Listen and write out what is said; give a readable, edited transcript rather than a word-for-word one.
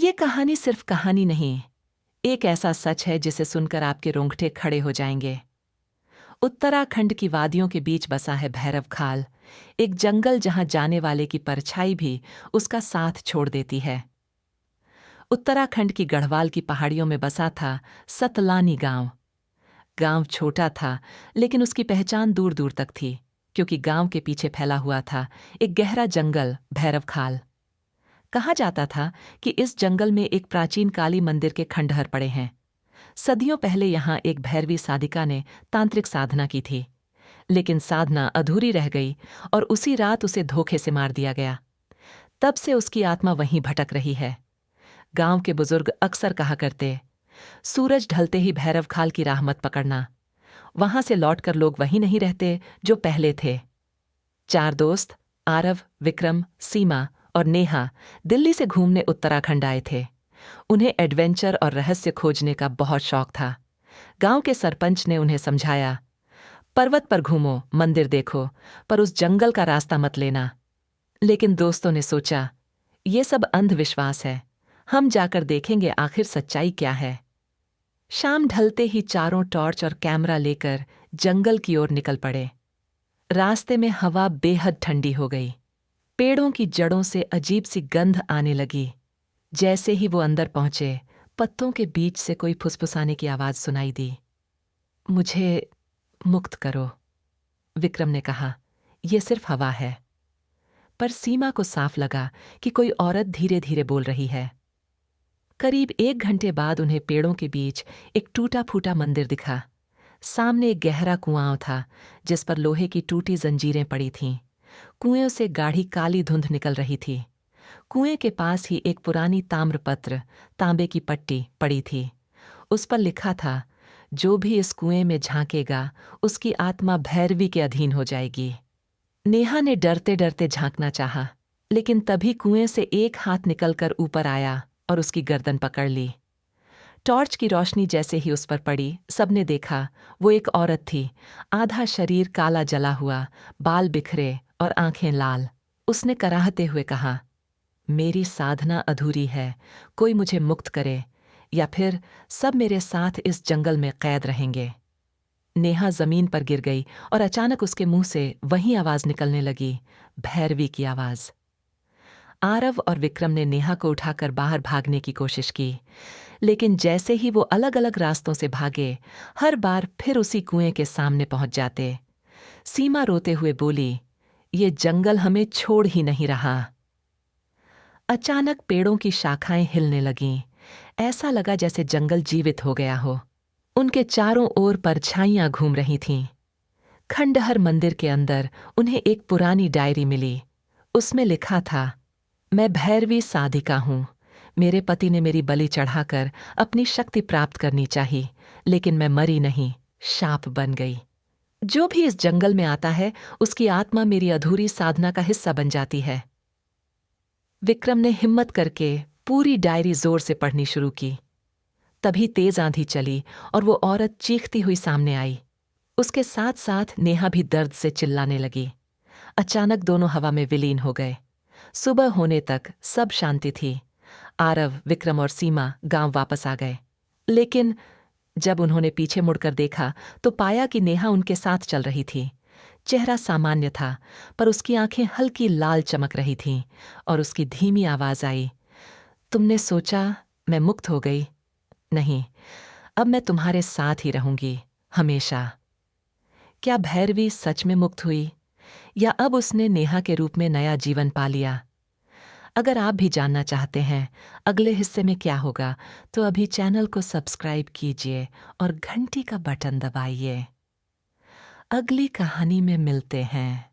ये कहानी सिर्फ कहानी नहीं, एक ऐसा सच है जिसे सुनकर आपके रोंगटे खड़े हो जाएंगे। उत्तराखंड की वादियों के बीच बसा है भैरव खाल, एक जंगल जहां जाने वाले की परछाई भी उसका साथ छोड़ देती है। उत्तराखंड की गढ़वाल की पहाड़ियों में बसा था सतलानी गांव। गांव छोटा था, लेकिन उसकी पहचान दूर दूर तक थी, क्योंकि गांव के पीछे फैला हुआ था एक गहरा जंगल भैरव खाल। कहा जाता था कि इस जंगल में एक प्राचीन काली मंदिर के खंडहर पड़े हैं। सदियों पहले यहाँ एक भैरवी साधिका ने तांत्रिक साधना की थी, लेकिन साधना अधूरी रह गई और उसी रात उसे धोखे से मार दिया गया। तब से उसकी आत्मा वहीं भटक रही है। गांव के बुजुर्ग अक्सर कहा करते, सूरज ढलते ही भैरव खाल की राह मत पकड़ना। वहां से लौटकर लोग वहीं नहीं रहते जो पहले थे। चार दोस्त, आरव, विक्रम, सीमा और नेहा, दिल्ली से घूमने उत्तराखंड आए थे। उन्हें एडवेंचर और रहस्य खोजने का बहुत शौक था। गांव के सरपंच ने उन्हें समझाया, पर्वत पर घूमो, मंदिर देखो, पर उस जंगल का रास्ता मत लेना। लेकिन दोस्तों ने सोचा, ये सब अंधविश्वास है, हम जाकर देखेंगे आखिर सच्चाई क्या है। शाम ढलते ही चारों टॉर्च और कैमरा लेकर जंगल की ओर निकल पड़े। रास्ते में हवा बेहद ठंडी हो गई। पेड़ों की जड़ों से अजीब सी गंध आने लगी। जैसे ही वो अंदर पहुंचे, पत्तों के बीच से कोई फुसफुसाने की आवाज सुनाई दी। मुझे मुक्त करो, विक्रम ने कहा। यह सिर्फ हवा है। पर सीमा को साफ लगा कि कोई औरत धीरे धीरे बोल रही है। करीब 1 घंटे बाद उन्हें पेड़ों के बीच एक टूटा फूटा मंदिर दिखा। सामने एक गहरा कुआं था, जिस पर लोहे की टूटी जंजीरें पड़ी थीं। कुएं से गाढ़ी काली धुंध निकल रही थी। कुएं के पास ही एक पुरानी ताम्रपत्र, तांबे की पट्टी पड़ी थी। उस पर लिखा था, जो भी इस कुएं में झांकेगा उसकी आत्मा भैरवी के अधीन हो जाएगी। नेहा ने डरते डरते झांकना चाहा, लेकिन तभी कुएं से एक हाथ निकलकर ऊपर आया और उसकी गर्दन पकड़ ली। टॉर्च की रोशनी जैसे ही उस पर पड़ी, सबने देखा वो एक औरत थी। आधा शरीर काला जला हुआ, बाल बिखरे और आंखें लाल। उसने कराहते हुए कहा, मेरी साधना अधूरी है, कोई मुझे मुक्त करे, या फिर सब मेरे साथ इस जंगल में कैद रहेंगे। नेहा जमीन पर गिर गई और अचानक उसके मुंह से वही आवाज निकलने लगी, भैरवी की आवाज। आरव और विक्रम ने नेहा को उठाकर बाहर भागने की कोशिश की, लेकिन जैसे ही वो अलग अलग रास्तों से भागे, हर बार फिर उसी कुएं के सामने पहुंच जाते। सीमा रोते हुए बोली, ये जंगल हमें छोड़ ही नहीं रहा। अचानक पेड़ों की शाखाएं हिलने लगीं। ऐसा लगा जैसे जंगल जीवित हो गया हो। उनके चारों ओर परछाइयां घूम रही थीं। खंडहर मंदिर के अंदर उन्हें एक पुरानी डायरी मिली। उसमें लिखा था, मैं भैरवी साधिका हूं। मेरे पति ने मेरी बलि चढ़ाकर अपनी शक्ति प्राप्त करनी चाहिए, लेकिन मैं मरी नहीं, शाप बन गई। जो भी इस जंगल में आता है, उसकी आत्मा मेरी अधूरी साधना का हिस्सा बन जाती है। विक्रम ने हिम्मत करके पूरी डायरी जोर से पढ़नी शुरू की। तभी तेज आंधी चली और वो औरत चीखती हुई सामने आई। उसके साथ साथ नेहा भी दर्द से चिल्लाने लगी। अचानक दोनों हवा में विलीन हो गए। सुबह होने तक सब शांति थी। आरव, विक्रम और सीमा गांव वापस आ गए, लेकिन जब उन्होंने पीछे मुड़कर देखा तो पाया कि नेहा उनके साथ चल रही थी। चेहरा सामान्य था, पर उसकी आंखें हल्की लाल चमक रही थीं और उसकी धीमी आवाज आई, तुमने सोचा मैं मुक्त हो गई? नहीं, अब मैं तुम्हारे साथ ही रहूंगी, हमेशा। क्या भैरवी सच में मुक्त हुई, या अब उसने नेहा के रूप में नया जीवन पा लिया? अगर आप भी जानना चाहते हैं अगले हिस्से में क्या होगा, तो अभी चैनल को सब्सक्राइब कीजिए और घंटी का बटन दबाइए। अगली कहानी में मिलते हैं।